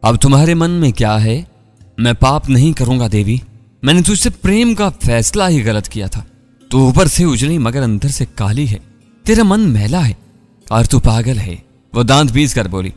अब तुम्हारे मन में क्या है? मैं पाप नहीं करूंगा देवी। मैंने तुझसे प्रेम का फैसला ही गलत किया था। तू ऊपर से उजली मगर अंदर से काली है। तेरा मन मैला है और तू पागल है। वो दांत पीस कर बोली,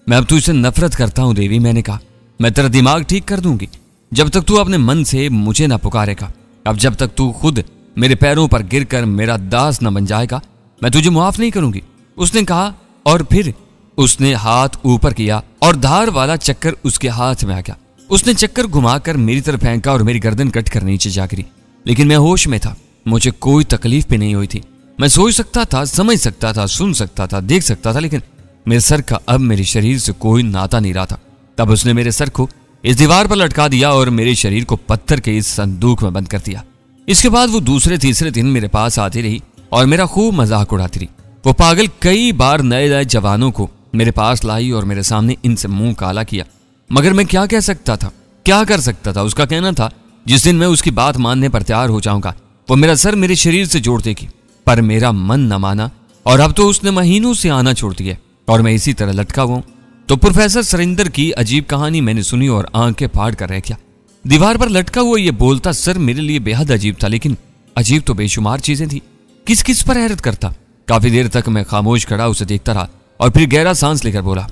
मैं अब तुझसे नफरत करता हूं देवी। मैंने कहा, मैं तेरा दिमाग ठीक कर दूंगी जब तक तू अपने मन से मुझे ना पुकारेगा। अब जब तक तू खुद मेरे पैरों पर गिरकर मेरा दास न बन जाएगा, मैं तुझे मुआफ नहीं करूंगी। उसने कहा और फिर उसने हाथ ऊपर किया और धार वाला चक्कर उसके हाथ में आ गया। उसने चक्कर घुमाकर मेरी तरफ फेंका और मेरी गर्दन कट कर नीचे जा गिरी। लेकिन मैं होश में था, मुझे कोई तकलीफ भी नहीं हुई थी। मैं सोच सकता था, समझ सकता था, सुन सकता था, देख सकता था, लेकिन मेरे सर का अब मेरे शरीर से कोई नाता नहीं रहा था। तब उसने मेरे सर को इस दीवार पर लटका दिया और मेरे शरीर को पत्थर के इस संदूक में बंद कर दिया। इसके बाद वो दूसरे तीसरे दिन मेरे पास आती रही और मेरा खूब मजाक उड़ाती रही। वो पागल कई बार नए नए जवानों को मेरे पास लाई और मेरे सामने इनसे मुंह काला किया, मगर मैं क्या कह सकता था, क्या कर सकता था? उसका कहना था जिस दिन मैं उसकी बात मानने पर तैयार हो जाऊंगा वो मेरा सर मेरे शरीर से जोड़ देगी। पर मेरा मन न माना और अब तो उसने महीनों से आना छोड़ दिया और मैं इसी तरह लटका हुआ हूं। तो प्रोफेसर सरिंदर की अजीब कहानी मैंने सुनी और आंखें फाड़ कर रह गया। दीवार पर लटका हुआ ये बोलता सर मेरे लिए बेहद अजीब था, लेकिन अजीब तो बेशुमार चीजें थी। किस किस पर हैरत करता। काफी देर तक मैं खामोश खड़ा उसे देखता रहा और फिर गहरा सांस लेकर बोला,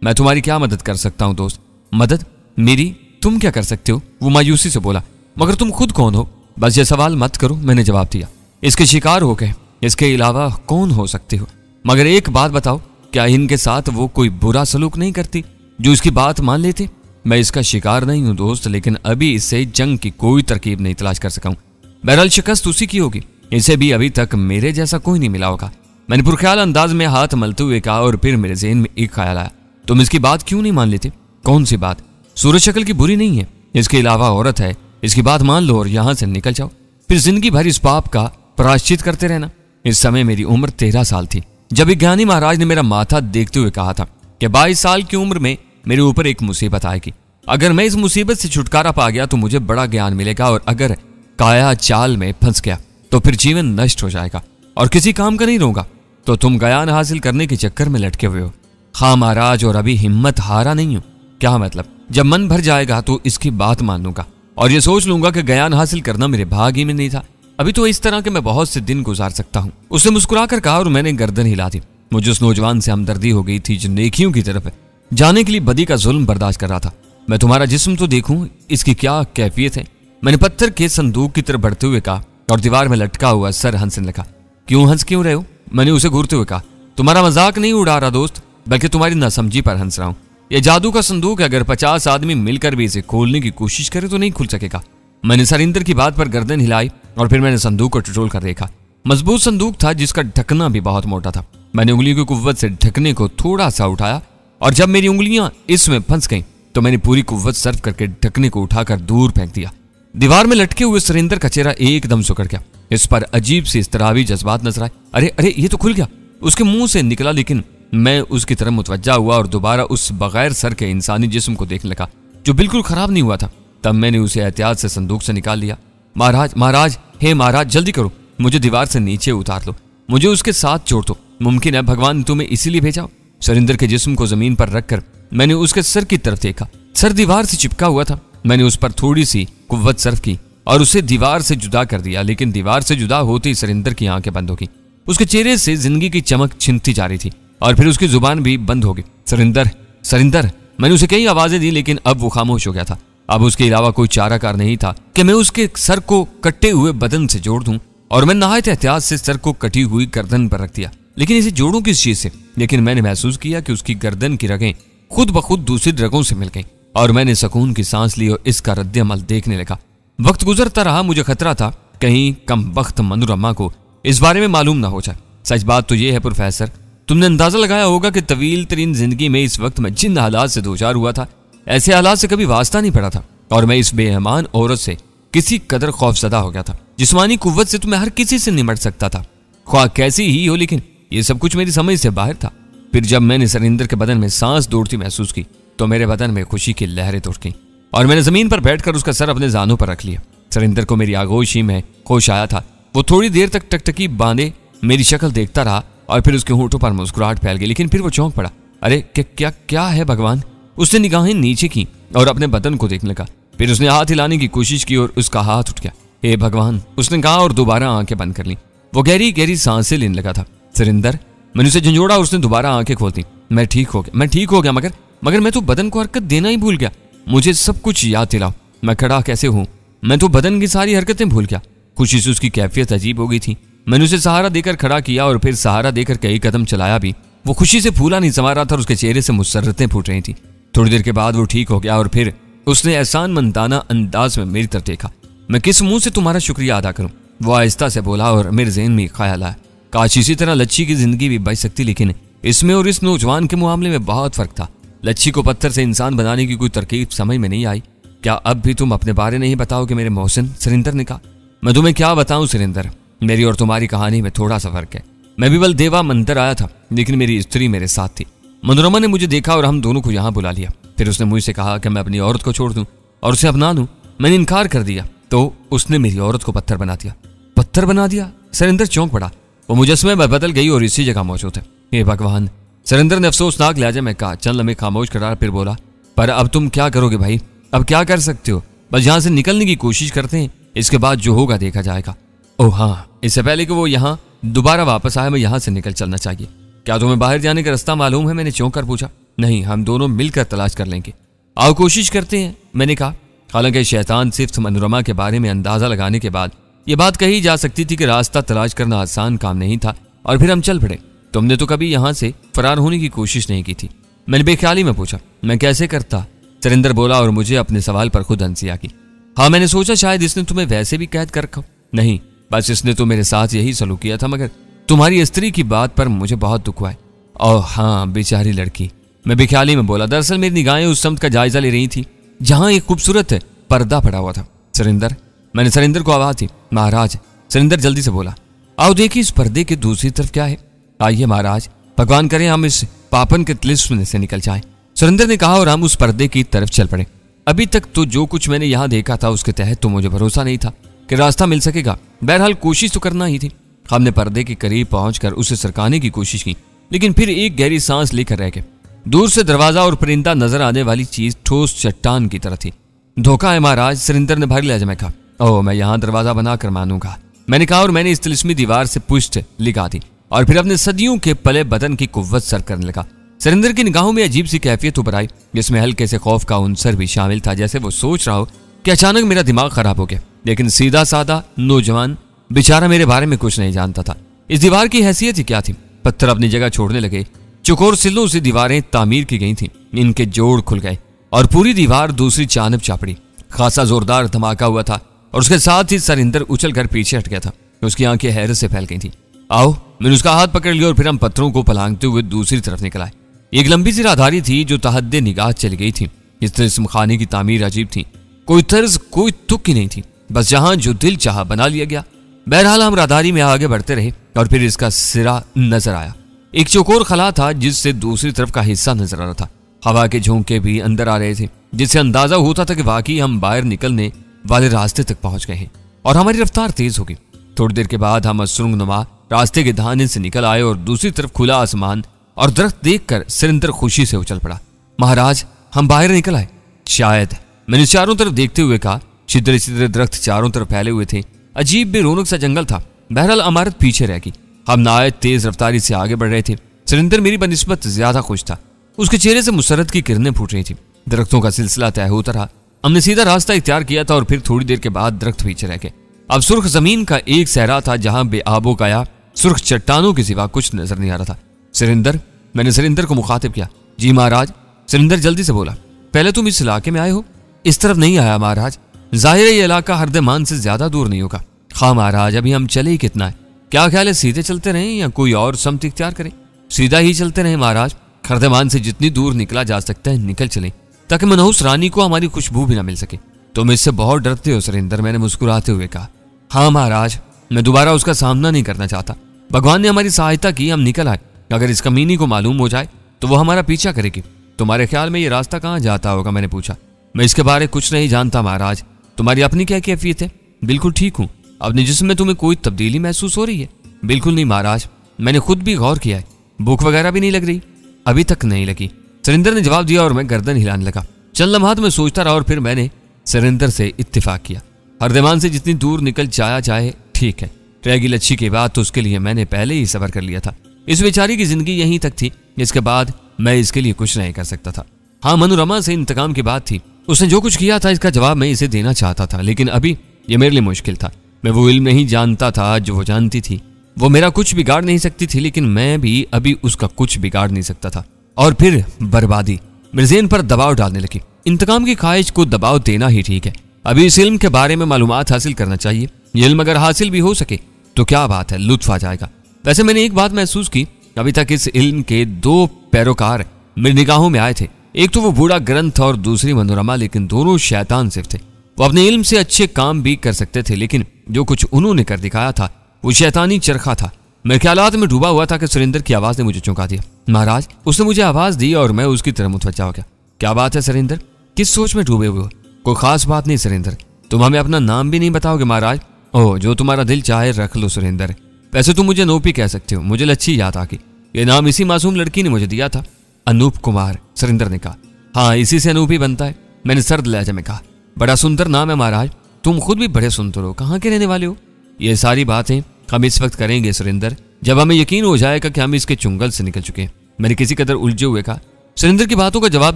मैं तुम्हारी क्या मदद कर सकता हूं दोस्त? मदद मेरी? तुम क्या कर सकते हो? वो मायूसी से बोला, मगर तुम खुद कौन हो? बस ये सवाल मत करो। मैंने जवाब दिया, इसके शिकार हो गए, इसके अलावा कौन हो सकते हो? मगर एक बात बताओ, क्या इनके साथ वो कोई बुरा सलूक नहीं करती जो इसकी बात मान लेते? मैं इसका शिकार नहीं हूं दोस्त, लेकिन अभी इससे जंग की कोई तरकीब नहीं तलाश कर सका हूं। बहरहाल शिकस्त उसी की होगी, इसे भी अभी तक मेरे जैसा कोई नहीं मिला होगा। मैंने पुरख्याल अंदाज में हाथ मलते हुए कहा और फिर मेरे ज़हन में एक ख्याल आया, तुम इसकी बात क्यों नहीं मान लेते? कौन सी बात? सूरत शक्ल की बुरी नहीं है, इसके अलावा औरत है, इसकी बात मान लो और यहां से निकल जाओ, फिर जिंदगी भर इस पाप का प्रायश्चित करते रहना। इस समय मेरी उम्र 13 साल थी जब एक ज्ञानी महाराज ने मेरा माथा देखते हुए कहा था कि 22 साल की उम्र में मेरे ऊपर एक मुसीबत आएगी। अगर मैं इस मुसीबत से छुटकारा पा गया तो मुझे बड़ा ज्ञान मिलेगा, और अगर काया चाल में फंस गया तो फिर जीवन नष्ट हो जाएगा और किसी काम का नहीं रहूंगा। तो तुम ज्ञान हासिल करने के चक्कर में लटके हुए हो। हाँ महाराज, और अभी हिम्मत हारा नहीं हूं। क्या मतलब? जब मन भर जाएगा तो इसकी बात मान लूंगा और ये सोच लूंगा कि ज्ञान हासिल करना मेरे भाग्य में नहीं था। अभी तो इस तरह के मैं बहुत से दिन गुजार सकता हूँ। उसने मुस्कुराकर कहा और मैंने गर्दन हिला दी। मुझे उस नौजवान से हमदर्दी हो गई थी जो नेकियों की तरफ जाने के लिए बदी का जुल्म बर्दाश्त कर रहा था। मैं तुम्हारा जिस्म तो देखूं, इसकी क्या कैफियत है? मैंने पत्थर के संदूक की तरफ बढ़ते हुए कहा और दीवार में लटका हुआ सर हंसने लगा। क्यों हंस क्यों रहे हो? मैंने उसे घूरते हुए कहा, तुम्हारा मजाक नहीं उड़ा रहा दोस्त, बल्कि तुम्हारी नासमझी पर हंस रहा हूं। यह जादू का संदूक है, अगर 50 आदमी मिलकर भी इसे खोलने की कोशिश करे तो नहीं खुल सकेगा। मैंने सरिंदर की बात पर गर्दन हिलाई और फिर मैंने संदूक को टटोल कर देखा। मजबूत संदूक था जिसका ढकना भी बहुत मोटा था। मैंने उंगलियों की कुव्वत से ढकने को थोड़ा सा उठाया और जब मेरी उंगलियां इसमें फंस गईं तो मैंने पूरी कुव्वत सर्व करके ढकने को उठाकर दूर फेंक दिया। दीवार में लटके हुए सरिंदर का चेहरा एकदम सुकड़ गया। इस पर अजीब सी इस्तराबी जज्बात नजर आए। अरे अरे, ये तो खुल गया, उसके मुंह से निकला। लेकिन मैं उसकी तरफ मुतवज्जा हुआ और दोबारा उस बगैर सर के इंसानी जिस्म को देखने लगा जो बिल्कुल खराब नहीं हुआ था। तब मैंने उसे एहतियात से संदूक से निकाल लिया। महाराज महाराज, हे महाराज, जल्दी करो, मुझे दीवार से नीचे उतार लो, मुझे उसके साथ जोड़ दो। मुमकिन है भगवान ने तुम्हें इसीलिए भेजा। सरिंदर के जिस्म को जमीन पर रखकर मैंने उसके सर की तरफ देखा। सर दीवार से चिपका हुआ था। मैंने उस पर थोड़ी सी कुव्वत सर्व की और उसे दीवार से जुदा कर दिया, लेकिन दीवार से जुदा होते ही सरिंदर की आंखें बंद हो गई। उसके चेहरे से जिंदगी की चमक छिनती जा रही थी और फिर उसकी जुबान भी बंद हो गई। सरिंदर, सरिंदर, मैंने उसे कई आवाजें दी लेकिन अब वो खामोश हो गया था। अब उसके अलावा कोई चाराकार नहीं था कि मैं उसके सर को कटे हुए बदन से जोड़ दूं, और मैं नहायत एहतियात से सर को कटी हुई गर्दन पर रख दिया। लेकिन इसे जोड़ूं किस चीज से? लेकिन मैंने महसूस किया कि उसकी गर्दन की रगें खुद ब खुद दूसरी रगों से मिल गईं और मैंने सुकून की सांस ली और इसका रद्द अमल देखने लगा। वक्त गुजरता रहा, मुझे खतरा था कहीं कम बख्त मनोरमा को इस बारे में मालूम ना हो जाए। सच बात तो यह है प्रोफेसर, तुमने अंदाजा लगाया होगा कि तवील तरीन जिंदगी में इस वक्त मैं जिन हालात से दो चार हुआ था, ऐसे हालात से कभी वास्ता नहीं पड़ा था और मैं इस बेईमान औरत से किसी कदर खौफजदा हो गया था। जिस्मानी कुव्वत से तो मैं हर किसी से निमट सकता था, ख्वाह कैसी ही हो, लेकिन ये सब कुछ मेरी समझ से बाहर था। फिर जब मैंने सरिंदर के बदन में सांस दौड़ती महसूस की तो मेरे बदन में खुशी की लहरें दौड़ गईं और मैंने जमीन पर बैठकर उसका सर अपने जानों पर रख लिया। सरिंदर को मेरी आगोश ही में होश आया था। वो थोड़ी देर तक टकटकी बांधे मेरी शक्ल देखता रहा और फिर उसके होठों पर मुस्कुराहट फैल गई, लेकिन फिर वो चौंक पड़ा। अरे क्या क्या क्या है भगवान, उसने निगाहें नीचे की और अपने बदन को देखने लगा। फिर उसने हाथ हिलाने की कोशिश की और उसका हाथ उठ गया। हे भगवान, उसने कहा और दोबारा आंखें बंद कर ली। वो गहरी गहरी सांसें लेने लगा था। सरिंदर, मैंने उसे झंझोड़ा और उसने दोबारा आंखें खोल दी। मैं ठीक हो गया, मगर मैं तो बदन को हरकत देना ही भूल गया। मुझे सब कुछ याद दिलाओ, मैं खड़ा कैसे हूं? मैं तो बदन की सारी हरकतें भूल गया। खुशी से उसकी कैफियत अजीब हो गई थी। मैंने उसे सहारा देकर खड़ा किया और फिर सहारा देकर कई कदम चलाया भी। वो खुशी से फूला नहीं समा रहा था और उसके चेहरे से मुसर्रतें फूट रही थी। थोड़ी देर के बाद वो ठीक हो गया और फिर उसने एहसानमंदाना अंदाज में मेरी तरफ देखा। मैं किस मुंह से तुम्हारा शुक्रिया अदा करूं? वो आहिस्ता से बोला और मेरे ज़हन में ख्याल आया, काश इसी तरह लच्छी की जिंदगी भी बच सकती, लेकिन इसमें और इस नौजवान के मामले में बहुत फर्क था। लच्छी को पत्थर से इंसान बनाने की कोई तरकीब समझ में नहीं आई। क्या अब भी तुम अपने बारे नहीं बताओगे मेरे मोहसिन? सरिंदर ने कहा। मैं तुम्हें क्या बताऊं सरिंदर, मेरी और तुम्हारी कहानी में थोड़ा सा फर्क है। मैं भी बलदेवा मंदिर आया था, लेकिन मेरी स्त्री मेरे साथ थी। मनोरमा ने मुझे देखा और हम दोनों को यहाँ बुला लिया। फिर उसने मुझसे कहा कि मैं अपनी औरत को छोड़ दूं और उसे अपना लूं। मैंने इनकार कर दिया तो उसने मेरी औरत को पत्थर बना दिया। पत्थर बना दिया? सरिंदर चौंक पड़ा। वो मुजस्मे में बदल गई और इसी जगह मौजूद है। हे भगवान, सरिंदर ने अफसोसनाक लहजे में कहा। चंद लम्हे खामोश करा, फिर बोला, पर अब तुम क्या करोगे भाई? अब क्या कर सकते हो? बस यहाँ से निकलने की कोशिश करते हैं, इसके बाद जो होगा देखा जाएगा। ओह हाँ, इससे पहले कि वो यहाँ दोबारा वापस आए, मैं यहाँ से निकल चलना चाहिए। क्या तुम्हें बाहर जाने का रास्ता मालूम है? मैंने चौंक कर पूछा। नहीं, हम दोनों मिलकर तलाश कर लेंगे। आओ कोशिश करते हैं, मैंने कहा। हालांकि शैतान सिर्फ मनोरमा के बारे में अंदाजा लगाने के बाद ये बात कही जा सकती थी कि रास्ता तलाश करना आसान काम नहीं था। और फिर हम चल पड़े। तुमने तो कभी यहाँ से फरार होने की कोशिश नहीं की थी, मैंने बेख्याली में पूछा। मैं कैसे करता? सरिंदर बोला और मुझे अपने सवाल पर खुद हंसी आ गई। हाँ, मैंने सोचा शायद इसने तुम्हें वैसे भी कैद कर रखा। नहीं, बस इसने तो मेरे साथ यही सलूक किया था, मगर तुम्हारी स्त्री की बात पर मुझे बहुत दुख हुआ है। ओह हाँ, बेचारी लड़की, मैं बेख्याली में बोला। दरअसल मेरी निगाहें उस सम्त का जायजा ले रही थी जहां एक खूबसूरत पर्दा पड़ा हुआ था। सरिंदर, मैंने सरिंदर को आवाज दी। महाराज, सरिंदर जल्दी से बोला। आओ देखिए इस पर्दे के दूसरी तरफ क्या है। आइए महाराज, भगवान करे हम इस पापन के तिलिस्म से निकल जाएं। सरिंदर ने कहा और हम उस पर्दे की तरफ चल पड़े। अभी तक तो जो कुछ मैंने यहाँ देखा था उसके तहत तो मुझे भरोसा नहीं था कि रास्ता मिल सकेगा। बहरहाल कोशिश तो करना ही थी। हमने पर्दे के करीब पहुंचकर उसे सरकाने की कोशिश की, लेकिन फिर एक गहरी सांस लेकर रह गए। दूर से दरवाजा और परिंदा नजर आने वाली चीज ठोस चट्टान की तरह थी। धोखा है महाराज, सरिंदर ने भारी लहजे में कहा। ओह, मैं यहाँ दरवाजा बनाकर मानूंगा, मैंने कहा और मैंने इस तिलिस्मी दीवार से पुष्ट लिखा दी और फिर अपने सदियों के पले बदन की कुव्वत सर करने लगा। सरिंदर की निगाहों में अजीब सी कैफियत उभर आई, जिसमें हल्के से खौफ का उनसर भी शामिल था, जैसे वो सोच रहा हो कि अचानक मेरा दिमाग खराब हो गया। लेकिन सीधा साधा नौजवान बेचारा मेरे बारे में कुछ नहीं जानता था। इस दीवार की हैसियत ही क्या थी? पत्थर अपनी जगह छोड़ने लगे। चौकोर सिल्लों से दीवारें तामीर की गई थीं। इनके जोड़ खुल गए और पूरी दीवार दूसरी जानब चापड़ी। खासा जोरदार धमाका हुआ था और उसके साथ ही सरिंदर उछलकर पीछे हट गया था। उसकी आंखें हैरत से फैल गई थी। आओ, मैंने उसका हाथ पकड़ लिया और फिर हम पत्थरों को पलांगते हुए दूसरी तरफ निकल आए। एक लंबी सी राहदारी थी जो तहद्दे निगाह चली गई थी। इस तिलिस्म खाने की तामीर अजीब थी। कोई तर्ज, कोई तुक ही नहीं थी। बस जहां जो दिल चाहा बना लिया गया। बहरहाल हम राहदारी में आगे बढ़ते रहे और फिर इसका सिरा नजर आया। एक चौकोर खला था जिससे दूसरी तरफ का हिस्सा नजर आ रहा था। हवा के झोंके भी अंदर आ रहे थे, जिससे अंदाजा होता था कि वाकई हम बाहर निकलने वाले रास्ते तक पहुंच गए हैं। और हमारी रफ्तार तेज हो गई। थोड़ी देर के बाद हम सुरंगनुमा रास्ते के दाहिने से निकल आए और दूसरी तरफ खुला आसमान और दरख्त देखकर सरिंदर खुशी से उछल पड़ा। महाराज, हम बाहर निकल आए। शायद, मैंने चारों तरफ देखते हुए कहा। छिद्रे छिद्रे दरख्त चारों तरफ फैले हुए थे। अजीब बेरौनक सा जंगल था। बहरहाल इमारत पीछे रह गई। हम नायत तेज रफ्तारी से आगे बढ़ रहे थे। सरिंदर मेरी बनिस्बत ज्यादा खुश था। उसके चेहरे से मुसरत की किरणें फूट रही थी। दरख्तों का सिलसिला तय होता रहा। हमने सीधा रास्ता इख्तियार किया था और फिर थोड़ी देर के बाद दरख्त पीछे रह गए। अब सुर्ख जमीन का एक सहरा था जहां बेआबो काया सुर्ख चट्टानों के सिवा कुछ नजर नहीं आ रहा था। सरिंदर, मैंने सरिंदर को मुखातिब किया। जी महाराज, सरिंदर जल्दी से बोला। पहले तुम इस इलाके में आए हो? इस तरफ नहीं आया महाराज। जाहिर है ये इलाका हरदमान से ज्यादा दूर नहीं होगा। हाँ महाराज, अभी हम चले ही कितना है? क्या ख्याल है, सीधे चलते रहें या कोई और समत इख्तियार करें? सीधा ही चलते रहें महाराज। खरदमान से जितनी दूर निकला जा सकता है निकल चलें, ताकि मनहूस रानी को हमारी खुशबू भी ना मिल सके। तुम इससे बहुत डरते हो सरिंदर, मैंने मुस्कुराते हुए कहा। हाँ महाराज, मैं दोबारा उसका सामना नहीं करना चाहता। भगवान ने हमारी सहायता की, हम निकल आए। अगर इस कमीनी को मालूम हो जाए तो वो हमारा पीछा करेगी। तुम्हारे ख्याल में ये रास्ता कहाँ जाता होगा? मैंने पूछा। मैं इसके बारे कुछ नहीं जानता महाराज। तुम्हारी अपनी क्या कैफियत है? बिल्कुल ठीक हूँ। अपने जिस्म में तुम्हें कोई तब्दीली महसूस हो रही है? बिल्कुल नहीं महाराज, मैंने खुद भी गौर किया है। भूख वगैरह भी नहीं लग रही? अभी तक नहीं लगी। सुरेंद्र ने जवाब दिया और मैं गर्दन हिलाने लगा। चंद लम्हात में सोचता रहा और फिर मैंने सुरेंद्र से इत्तेफाक किया। हरदिमान से जितनी दूर निकल जाया जाए ठीक है। ट्रेगी लच्छी के बाद तो उसके लिए मैंने पहले ही सबर कर लिया था। इस बेचारी की जिंदगी यहीं तक थी, इसके बाद मैं इसके लिए कुछ नहीं कर सकता था। हाँ, मनोरमा से इंतकाम की बात थी। उसने जो कुछ किया था इसका जवाब मैं इसे देना चाहता था, लेकिन अभी ये मेरे लिए मुश्किल था। मैं वो इल्म नहीं जानता था जो वो जानती थी। वो मेरा कुछ बिगाड़ नहीं सकती थी, लेकिन मैं भी अभी उसका कुछ बिगाड़ नहीं सकता था। और फिर बर्बादी मेरे ज़हन पर दबाव डालने लगी। इंतकाम की ख्वाहिश को दबाव देना ही ठीक है। अभी इस इल्म के बारे में मालूमात हासिल करना चाहिए। ये इल्म अगर हासिल भी हो सके तो क्या बात है, लुत्फ आ जाएगा। वैसे मैंने एक बात महसूस की, अभी तक इस इल्म के 2 पैरोकार मेरी निगाहों में आए थे। एक तो वो बूढ़ा ग्रंथ और दूसरी मनोरमा, लेकिन दोनों शैतान सिर्फ थे। वो अपने इल्म से अच्छे काम भी कर सकते थे, लेकिन जो कुछ उन्होंने कर दिखाया था वो शैतानी चरखा था। मैं ख्यालात में डूबा हुआ था कि सुरेंद्र की आवाज ने मुझे चौंका दिया। महाराज, उसने मुझे आवाज दी और मैं उसकी तरफ मुतवज्जा हो गया। क्या बात है सुरेंद्र, किस सोच में डूबे हुए हो? कोई खास बात नहीं सुरेंद्र, तुम हमें अपना नाम भी नहीं बताओगे महाराज? ओह, जो तुम्हारा दिल चाहे रख लो सुरेंद्र। वैसे तुम मुझे नोपी कह सकते हो, मुझे लच्छी याद आ गई। ये नाम इसी मासूम लड़की ने मुझे दिया था। अनूप कुमार, सुरेंद्र ने कहा। हाँ, इसी से अनूप ही बनता है, मैंने सर्द लहजे में कहा। बड़ा सुंदर नाम है महाराज, तुम खुद भी बड़े सुंदर हो। कहाँ के रहने वाले हो? ये सारी बातें हम इस वक्त करेंगे सुरेंद्र, जब हमें यकीन हो जाएगा कि हम इसके चुंगल से निकल चुके हैं। मैंने किसी कदर उलझे हुए कहा। सुरेंद्र की बातों का जवाब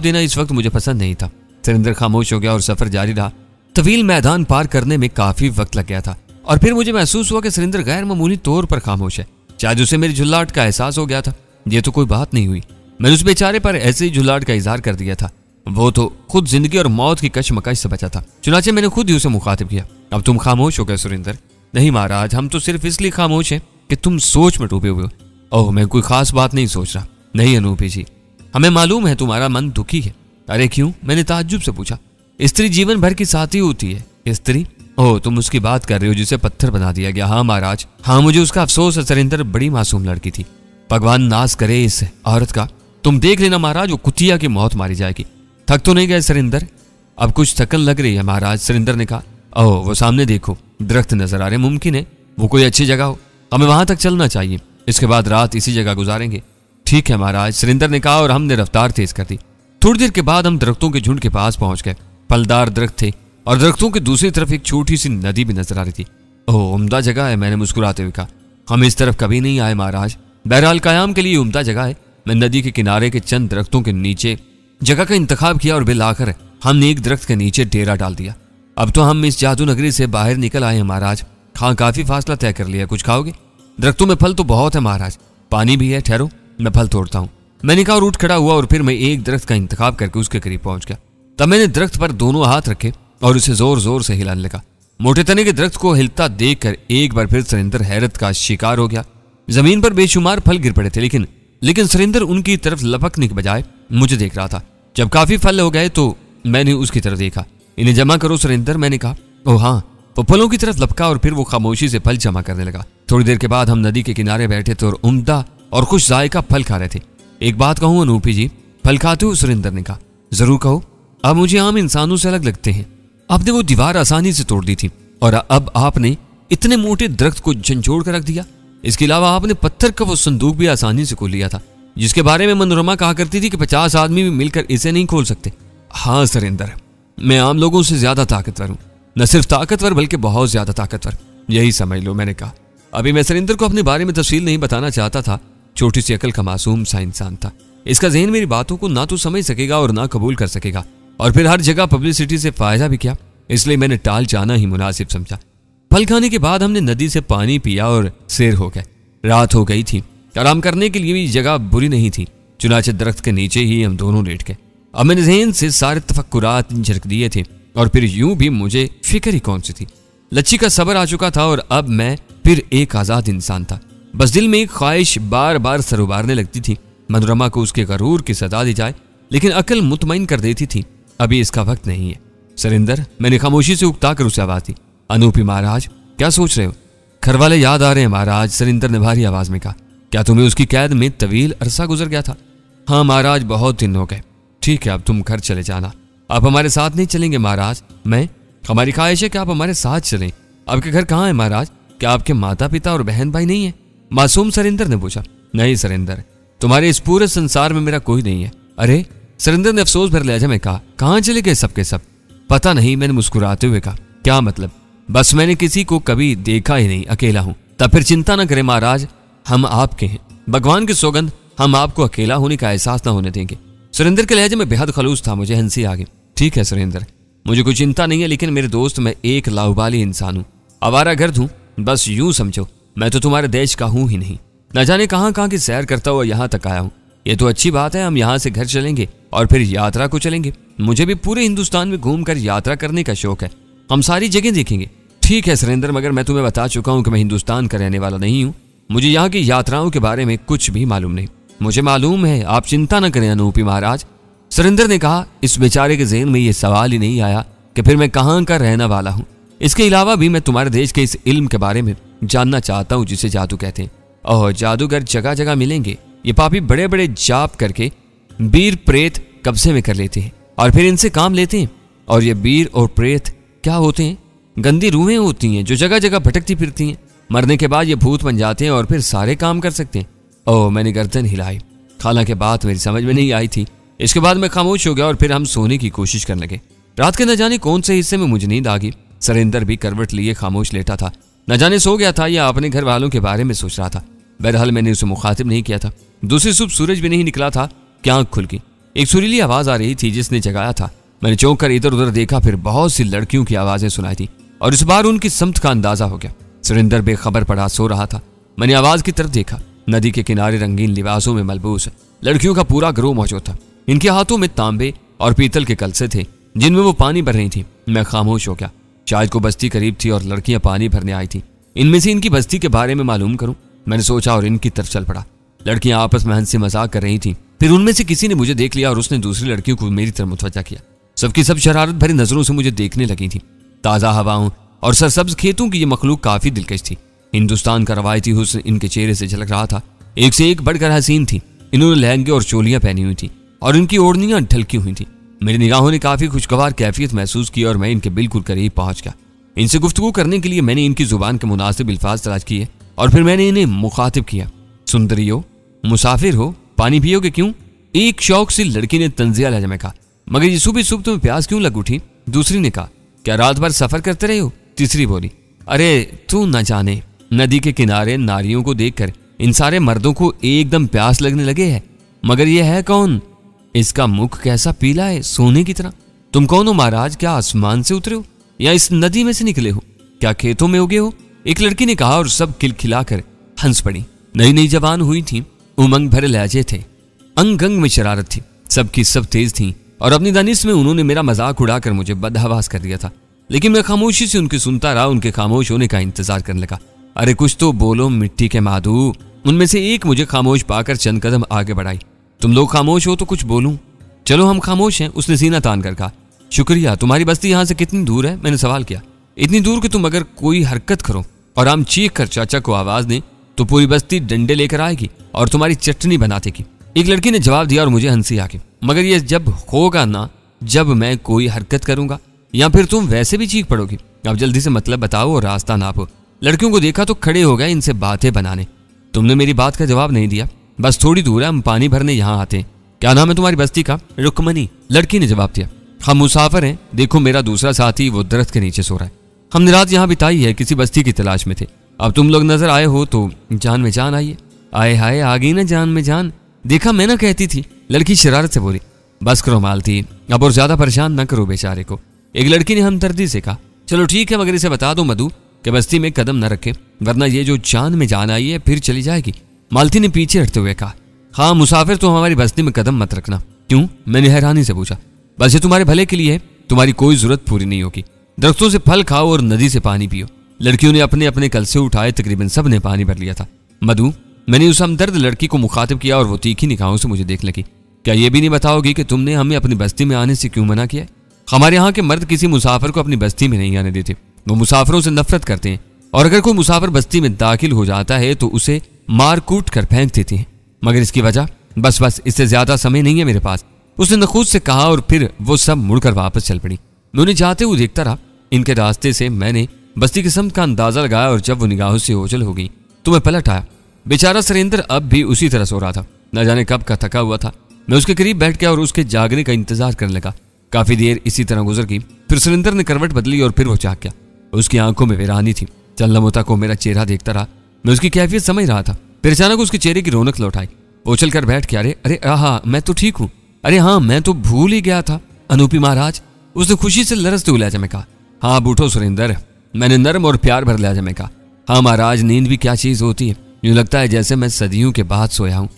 देना इस वक्त मुझे पसंद नहीं था। सुरेंद्र खामोश हो गया और सफर जारी रहा। तवील मैदान पार करने में काफी वक्त लग गया था और फिर मुझे महसूस हुआ कि सुरेंद्र गैर मामूली तौर पर खामोश है। शायद उसे मेरी झुल्लाहट का एहसास हो गया था। ये तो कोई बात नहीं हुई, मैंने उस बेचारे पर ऐसे ही झुल्लाहट का इजहार कर दिया था। वो तो खुद जिंदगी और मौत की कशमकश से बचा था। चुनाचे मैंने खुद ही उसे मुखातिब किया। अब तुम खामोश हो गए सुरेंद्र? नहीं महाराज, हम तो सिर्फ इसलिए खामोश हैं कि तुम सोच में डूबे हुए हो। ओह, मैं कोई खास बात नहीं सोच रहा। नहीं अनूपी जी, हमें मालूम है तुम्हारा मन दुखी है। अरे क्यों? मैंने ताज्जुब से पूछा। स्त्री जीवन भर की साथी होती है। स्त्री? ओह, तुम उसकी बात कर रहे हो जिसे पत्थर बना दिया गया। हाँ महाराज, हाँ, मुझे उसका अफसोस है। सुरेंद्र बड़ी मासूम लड़की थी। भगवान नाश करे इस औरत का। तुम देख लेना महाराज, वो कुतिया की मौत मारी जाएगी। थक तो नहीं गए सुरेंद्र? अब कुछ थकन लग रही है महाराज, सुरेंद्र ने कहा। ओह, वो सामने देखो, दरख्त नजर आ रहे। मुमकिन है वो कोई अच्छी जगह हो, हमें वहां तक चलना चाहिए। इसके बाद रात इसी जगह गुजारेंगे। ठीक है महाराज, सुरेंद्र ने कहा और हमने रफ्तार तेज कर दी। थोड़ी देर के बाद हम दरख्तों के झुंड के पास पहुंच गए। फलदार दरख्त थे और दरख्तों की दूसरी तरफ एक छोटी सी नदी भी नजर आ रही थी। ओह, उम्दा जगह है, मैंने मुस्कुराते हुए कहा। हम इस तरफ कभी नहीं आए महाराज। बहरहाल कयाम के लिए उम्दा जगह है। मैं नदी के किनारे के चंद दरख्तों के नीचे जगह का इंतखाब किया और बिल आकर हमने एक दरख्त के नीचे डेरा डाल दिया। अब तो हम इस जादू नगरी से बाहर निकल आए हैं महाराज। हाँ, काफी फासला तय कर लिया। कुछ खाओगे? दरख्तों में फल तो बहुत है महाराज, पानी भी है। ठहरो, मैं फल तोड़ता हूँ। मैंने कहा और उठ खड़ा हुआ और फिर मैं एक दरख्त का इंतखाब करके उसके करीब पहुंच गया। तब मैंने दरख्त पर दोनों हाथ रखे और उसे जोर जोर से हिलाने लगा। मोटे तने के दरख्त को हिलता देखकर एक बार फिर सुरेंद्र हैरत का शिकार हो गया। जमीन पर बेशुमार फल गिर पड़े थे, लेकिन सुरेंद्र उनकी तरफ लपकने के बजाय मुझे देख रहा था। जब काफी फल हो गए तो मैंने उसकी तरफ देखा। इन्हें जमा करो सुरेंद्र, मैंने कहा। ओह हाँ, वो फलों की तरफ लपका और फिर वो खामोशी से फल जमा करने लगा। थोड़ी देर के बाद हम नदी के किनारे बैठे थे और उम्दा और खुश जायका फल खा रहे थे। एक बात कहूं अनूपी जी, फल खाते हो? सुरेंद्र ने कहा। जरूर कहो। अब मुझे आम इंसानों से अलग लगते हैं। आपने वो दीवार आसानी से तोड़ दी थी और अब आपने इतने मोटे दरख्त को झंझोड़ कर रख दिया। इसके अलावा आपने पत्थर का वो संदूक भी आसानी से खोल लिया था, जिसके बारे में मनोरमा कहा करती थी कि 50 आदमी भी मिलकर इसे नहीं खोल सकते। हाँ सुरेंद्र, मैं आम लोगों से ज्यादा ताकतवर हूँ। न सिर्फ ताकतवर बल्कि बहुत ज्यादा ताकतवर, यही समझ लो, मैंने कहा। अभी मैं सुरेंद्र को अपने बारे में तफसील नहीं बताना चाहता था। छोटी सी अकल का मासूम सा इंसान था। इसका ज़हन मेरी बातों को ना तो समझ सकेगा और ना कबूल कर सकेगा, और फिर हर जगह पब्लिसिटी से फायदा भी क्या, इसलिए मैंने टाल जाना ही मुनासिब समझा। फल खाने के बाद हमने नदी से पानी पिया और सैर हो गए। रात हो गई थी, आराम करने के लिए भी जगह बुरी नहीं थी। चुनाचे दरख्त के नीचे ही हम दोनों लेट गए। अब मैंने ज़हन से सारे तफक्कुरात झड़क दिए थे और फिर यूं भी मुझे फिक्र ही कौन सी थी। लच्छी का सबर आ चुका था और अब मैं फिर एक आज़ाद इंसान था। बस दिल में एक ख्वाहिश बार बार सर उबारने लगती थी, मनोरमा को उसके गरूर की सजा दी जाए, लेकिन अकल मुतमईन कर देती थी अभी इसका वक्त नहीं है। सुरेंद्र, मैंने खामोशी से उकता कर उसे आवाज दी। अनूपी महाराज, क्या सोच रहे हो? घर वाले याद आ रहे हैं महाराज, सुरेंद्र ने भारी आवाज में कहा। क्या तुम्हें उसकी कैद में तवील अरसा गुजर गया था? हाँ महाराज, बहुत दिन हो गए। ठीक है, अब तुम घर चले जाना। आप हमारे साथ नहीं चलेंगे महाराज? हमारी ख्वाहिश है कि आप हमारे साथ चलें। आपके घर कहाँ है महाराज? क्या आपके माता पिता और बहन भाई नहीं है? मासूम सुरेंद्र ने पूछा। नहीं सुरेंद्र, तुम्हारे इस पूरे संसार में मेरा कोई नहीं है। अरे सुरेंद्र ने अफसोस भरे लहजे में कहा। कहाँ चले गए सबके सब? पता नहीं, मैंने मुस्कुराते हुए कहा। क्या मतलब? बस मैंने किसी को कभी देखा ही नहीं, अकेला हूं। तब फिर चिंता न करें महाराज, हम आपके हैं। भगवान की सौगंध, हम आपको अकेला होने का एहसास न होने देंगे। सुरेंद्र के लहजे में बेहद खलूस था, मुझे हंसी आ गई। ठीक है सुरेंद्र, मुझे कोई चिंता नहीं है, लेकिन मेरे दोस्त मैं एक लाउबाली इंसान हूँ, आवारागर्द हूँ। बस यूं समझो, मैं तो तुम्हारे देश का हूं ही नहीं। न जाने कहाँ कहाँ की सैर करता हुआ यहाँ तक आया हूँ। ये तो अच्छी बात है, हम यहाँ से घर चलेंगे और फिर यात्रा को चलेंगे। मुझे भी पूरे हिंदुस्तान में घूमकर यात्रा करने का शौक है, हम सारी जगह देखेंगे। ठीक है सुरेंद्र, मगर मैं तुम्हें बता चुका हूँ कि मैं हिंदुस्तान का रहने वाला नहीं हूँ। मुझे यहाँ की यात्राओं के बारे में कुछ भी मालूम नहीं। मुझे मालूम है, आप चिंता न करें अनूपी महाराज। सुरेंद्र ने कहा। इस बेचारे के ज़हन में ये सवाल ही नहीं आया कि फिर मैं कहाँ का रहने वाला हूँ। इसके अलावा भी मैं तुम्हारे देश के इस इल्म के बारे में जानना चाहता हूँ जिसे जादू कहते हैं। और जादूगर जगह जगह मिलेंगे। ये पापी बड़े बड़े जाप करके वीर प्रेत कब्जे में कर लेते हैं और फिर इनसे काम लेते हैं। और ये वीर और प्रेत क्या होते हैं? गंदी रूहें होती हैं जो जगह जगह भटकती फिरती हैं। मरने के बाद ये भूत बन जाते हैं और फिर सारे काम कर सकते हैं। ओह, मैंने गर्दन हिलाई। हालांकि बात मेरी समझ में नहीं आई थी। इसके बाद मैं खामोश हो गया और फिर हम सोने की कोशिश करने लगे। रात के न जाने कौन से हिस्से में मुझे नींद आ गई। सुरेंद्र भी करवट लिए खामोश लेटा था, न जाने सो गया था या अपने घर वालों के बारे में सोच रहा था। बहरहाल मैंने उसे मुखातिब नहीं किया था। दूसरी सुबह सूरज भी नहीं निकला था कि आंख खुल गई। एक सुरीली आवाज आ रही थी जिसने जगाया था। मैंने चौंक कर इधर उधर देखा, फिर बहुत सी लड़कियों की आवाजें सुनाई थी और इस बार उनकी समत का अंदाजा हो गया। सुरेंद्र बेखबर पड़ा सो रहा था। मैंने आवाज की तरफ देखा। नदी के किनारे रंगीन लिबासों में मलबूस लड़कियों का पूरा गिरोह मौजूद था। इनके हाथों में तांबे और पीतल के कलसे थे जिनमें वो पानी भर रही थी। मैं खामोश हो गया। शायद को बस्ती करीब थी और लड़कियां पानी भरने आई थी। इनमें से इनकी बस्ती के बारे में मालूम करूं, मैंने सोचा और इनकी तरफ चल पड़ा। लड़कियां आपस में हंसी मजाक कर रही थीं। फिर उनमें से किसी ने मुझे देख लिया और उसने दूसरी लड़कियों को मेरी तरफ मुतवज्जा किया। सबकी सब शरारत भरी नजरों से मुझे देखने लगी थी। ताजा हवाओं और सरसब्ज खेतों की ये मखलूक काफी दिलकश थी। हिंदुस्तान का रवायती हुस्न इनके चेहरे से झलक रहा था। एक से एक बढ़कर हसीन थी। इन्होंने लहंगे और चोलियां पहनी हुई थी और इनकी ओढ़नियां ढलकी हुई थी। मेरी निगाहों ने काफी खुशगवार कैफियत महसूस की और मैं इनके बिल्कुल करीब पहुंच गया। इनसे गुफ्तगू करने के लिए मैंने इनकी जुबान के मुनासिब अल्फाज तलाश किए और फिर मैंने इन्हें मुखातिब किया। सुंदरी हो, मुसाफिर हो, पानी पियोगे क्यों? एक शौक से लड़की ने तंजिया लहजे में कहा। मगर ये सुबह सुबह तुम्हें प्यास क्यों लग उठी? दूसरी ने कहा। क्या रात भर सफर करते रहे हो? तीसरी बोली। अरे तू न जाने, नदी के किनारे नारियों को देखकर इन सारे मर्दों को एकदम प्यास लगने लगे है। मगर ये है कौन? इसका मुख कैसा पीला है, सोने की तरह। तुम कौन हो महाराज? क्या आसमान से उतरे हो या इस नदी में से निकले हो? क्या खेतों में उगे हो? एक लड़की ने कहा और सब खिलखिलाकर हंस पड़ी। नई नई जवान हुई थी, उमंग भरे लहजे थे, अंग अंग में शरारत थी। सबकी सब तेज थी और अपनी दानिश में उन्होंने मेरा मजाक उड़ाकर मुझे बदहवास कर दिया था। लेकिन मैं खामोशी से उनकी सुनता रहा, उनके खामोश होने का इंतजार करने लगा। अरे कुछ तो बोलो मिट्टी के माधु। उनमें से एक मुझे खामोश पाकर चंद कदम आगे बढ़ाई। तुम लोग खामोश हो तो कुछ बोलूं? चलो हम खामोश हैं, उसने सीना तान कर कहा। शुक्रिया। तुम्हारी बस्ती यहाँ से कितनी दूर है? मैंने सवाल किया। इतनी दूर कि तुम अगर कोई हरकत करो और हम चीख कर चाचा को आवाज दें तो पूरी बस्ती डंडे लेकर आएगी और तुम्हारी चटनी बना देगी। एक लड़की ने जवाब दिया और मुझे हंसी आ गई। मगर ये जब होगा ना, जब मैं कोई हरकत करूंगा, या फिर तुम वैसे भी चीख पड़ोगी। अब जल्दी से मतलब बताओ और रास्ता नापो। लड़कियों को देखा तो खड़े हो गए इनसे बातें बनाने। तुमने मेरी बात का जवाब नहीं दिया। बस थोड़ी दूर है, हम पानी भरने यहाँ आते हैं। क्या नाम है तुम्हारी बस्ती का? रुकमनी, लड़की ने जवाब दिया। हम मुसाफिर हैं। देखो मेरा दूसरा साथी वो दरख्त के नीचे सो रहा है। हमने रात यहाँ बिताई है, किसी बस्ती की तलाश में थे। अब तुम लोग नजर आए हो तो जान में जान आइए। आए हाय, आ गई ना जान में जान। देखा मैं ना कहती थी, लड़की शरारत से बोली। बस करो मालती, अब और ज्यादा परेशान न करो बेचारे को। एक लड़की ने हमदर्दी से कहा। चलो ठीक है, मगर इसे बता दो मधु कि बस्ती में कदम न रखे, वरना ये जो जान में जान आई है फिर चली जाएगी। मालती ने पीछे हटते हुए कहा। हाँ मुसाफिर, तो हमारी बस्ती में कदम मत रखना। क्यों? मैंने हैरानी से पूछा। बस ये तुम्हारे भले के लिए है, तुम्हारी कोई जरूरत पूरी नहीं होगी। दरख्तों से फल खाओ और नदी से पानी पियो। लड़कियों ने अपने अपने कल से उठाए, तकरीबन सब ने पानी भर लिया था। मधु, मैंने उस हमदर्द लड़की को मुखातिब किया और वो तीखी निगाहों से मुझे देख लगी। क्या ये भी नहीं बताओगी कि तुमने हमें अपनी बस्ती में आने से क्यों मना किया? हमारे यहाँ के मर्द किसी मुसाफिर को अपनी बस्ती में नहीं आने देते। वो मुसाफिरों से नफरत करते हैं और अगर कोई मुसाफिर बस्ती में दाखिल हो जाता है तो उसे मार कूट कर फेंक देते हैं। मगर इसकी वजह? बस इससे ज्यादा समय नहीं है मेरे पास, उसने नखूद से कहा और फिर वो सब मुड़कर वापस चल पड़ी। मैं उन्हें जाते हुए देखता रहा। इनके रास्ते से मैंने बस्ती की समत का अंदाजा लगाया और जब वो निगाहों से ओझल हो गई तो मैं पलट आया। बेचारा सुरेंद्र अब भी उसी तरह सो रहा था। न जाने कब का थका हुआ था। मैं उसके करीब बैठ गया और उसके जागने का इंतजार करने लगा। काफी देर इसी तरह गुजर गई। फिर सुरेंद्र ने करवट बदली और फिर वो जाग गया। उसकी आंखों में वीरानी थी। चंद्रमुता को मेरा चेहरा देखता रहा। मैं उसकी कैफियत समझ रहा था। फिर अचानक उसके चेहरे की रौनक लौट आई। वो उछल कर बैठ गया। अरे अरे हाँ, मैं तो ठीक हूँ। अरे हाँ, मैं तो भूल ही गया था अनूपी महाराज। उसने खुशी से लरसते हुए लहजे में कहा। हाँ बूढ़ो सुरेंद्र, मैंने नरम और प्यार भर लहजे में कहा। हाँ महाराज, नींद भी क्या चीज होती है। यूं लगता है जैसे मैं सदियों के बाद सोया हूँ।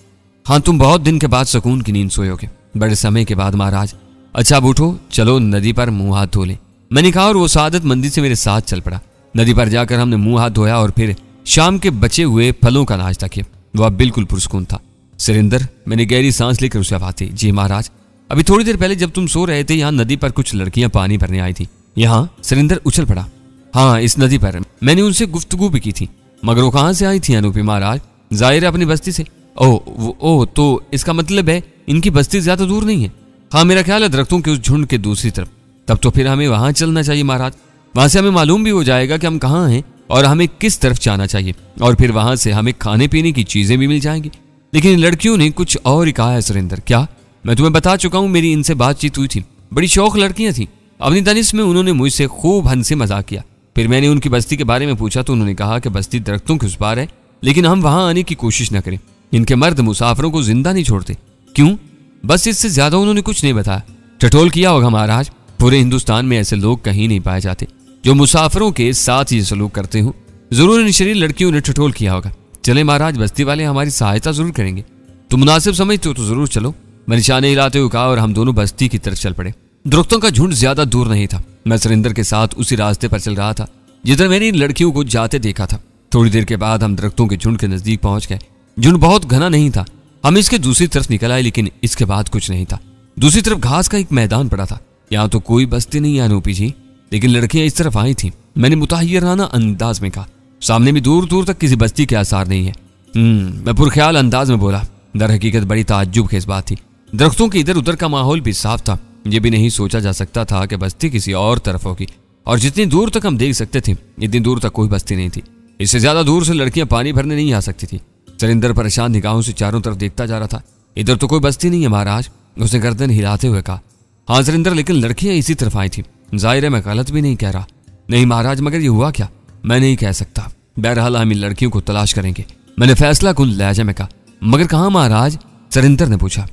हाँ, तुम बहुत दिन के बाद सुकून की नींद सोयोगे, बड़े समय के बाद महाराज। अच्छा बूढ़ो, चलो नदी पर मुंह हाथ धो लें, मैंने कहा और वो सादत मंदी से मेरे साथ चल पड़ा। नदी पर जाकर हमने मुंह हाथ धोया और फिर शाम के बचे हुए फलों का नाश्ता किया। वह बिल्कुल पुरस्कून था। सुरेंद्र, मैंने गहरी सांस लेकर उसे आवाज दी। जी महाराज, अभी थोड़ी देर पहले जब तुम सो रहे थे, यहाँ नदी पर कुछ लड़कियां पानी भरने आई थी। यहाँ? सुरेंद्र उछल पड़ा। हाँ, इस नदी पर मैंने उनसे गुफ्तगू भी की थी। मगर वो कहाँ से आई थी अनूपी महाराज? जाहिर है अपनी बस्ती से। ओह, तो इसका मतलब है इनकी बस्ती ज्यादा दूर नहीं है। हाँ, मेरा ख्याल है दरख्तों के उस झुंड के दूसरी तरफ। तब तो फिर हमें वहां चलना चाहिए महाराज। वहां से हमें मालूम भी हो जाएगा कि हम कहाँ हैं और हमें किस तरफ जाना चाहिए, और फिर वहां से हमें खाने पीने की चीजें भी मिल जाएंगी। लेकिन लड़कियों ने कुछ और ही कहा है सुरेंद्र। क्या? मैं तुम्हें बता चुका हूँ, मेरी इनसे बातचीत हुई थी। बड़ी शौक लड़कियां थी। अपनी तनिष्ठ में उन्होंने मुझसे खूब हंसी मजाक किया। फिर मैंने उनकी बस्ती के बारे में पूछा तो उन्होंने कहा कि बस्ती दरख्तों के उस पार है, लेकिन हम वहां आने की कोशिश न करें। इनके मर्द मुसाफिरों को जिंदा नहीं छोड़ते। क्यों? बस इससे ज्यादा उन्होंने कुछ नहीं बताया। टटोल किया होगा महाराज। पूरे हिंदुस्तान में ऐसे लोग कहीं नहीं पाए जाते जो मुसाफिरों के साथ ये सलूक करते हो। जरूर इन शरीर लड़कियों ने टटोल किया होगा। चले महाराज, बस्ती वाले हमारी सहायता जरूर करेंगे। तुम मुनासिब समझते हो तो जरूर चलो, मैंने निशाने हिलाते हुए कहा और हम दोनों बस्ती की तरफ चल पड़े। दरख्तों का झुंड ज्यादा दूर नहीं था। मैं सुरेंद्र के साथ उसी रास्ते पर चल रहा था जिधर मैंने इन लड़कियों को जाते देखा था। थोड़ी देर के बाद हम दरख्तों के झुंड के नजदीक पहुंच गए। झुंड बहुत घना नहीं था। हम इसके दूसरी तरफ निकल आए, लेकिन इसके बाद कुछ नहीं था। दूसरी तरफ घास का एक मैदान पड़ा था। यहाँ तो कोई बस्ती नहीं है अनूपी जी, लेकिन लड़कियां इस तरफ आई थी। मैंने मुताहिराना अंदाज में कहा। सामने भी दूर दूर तक किसी बस्ती के आसार नहीं है। मैं पुरख्याल अंदाज में बोला। दर हकीकत बड़ी ताज्जुब खेज बात थी। दरख्तों के इधर उधर का माहौल भी साफ था। यह भी नहीं सोचा जा सकता था कि बस्ती किसी और तरफ होगी, और जितनी दूर तक हम देख सकते थे इतनी दूर तक कोई बस्ती नहीं थी। इससे ज्यादा दूर से लड़कियां पानी भरने नहीं आ सकती थी। सुरेंद्र परेशान निगाहों से चारों तरफ देखता जा रहा था। इधर तो कोई बस्ती नहीं है महाराज, उसने गर्दन हिलाते हुए कहा। हाँ सुरेंद्र, लेकिन लड़कियां इसी तरफ आई थी। जाहिर है मैं गलत भी नहीं कह रहा। नहीं महाराज, मगर ये हुआ क्या? मैं नहीं कह सकता। बहरहाल हम इन लड़कियों को तलाश करेंगे, मैंने फैसला कुन लहजे में कहा। मगर कहाँ महाराज? सुरेंद्र ने पूछा।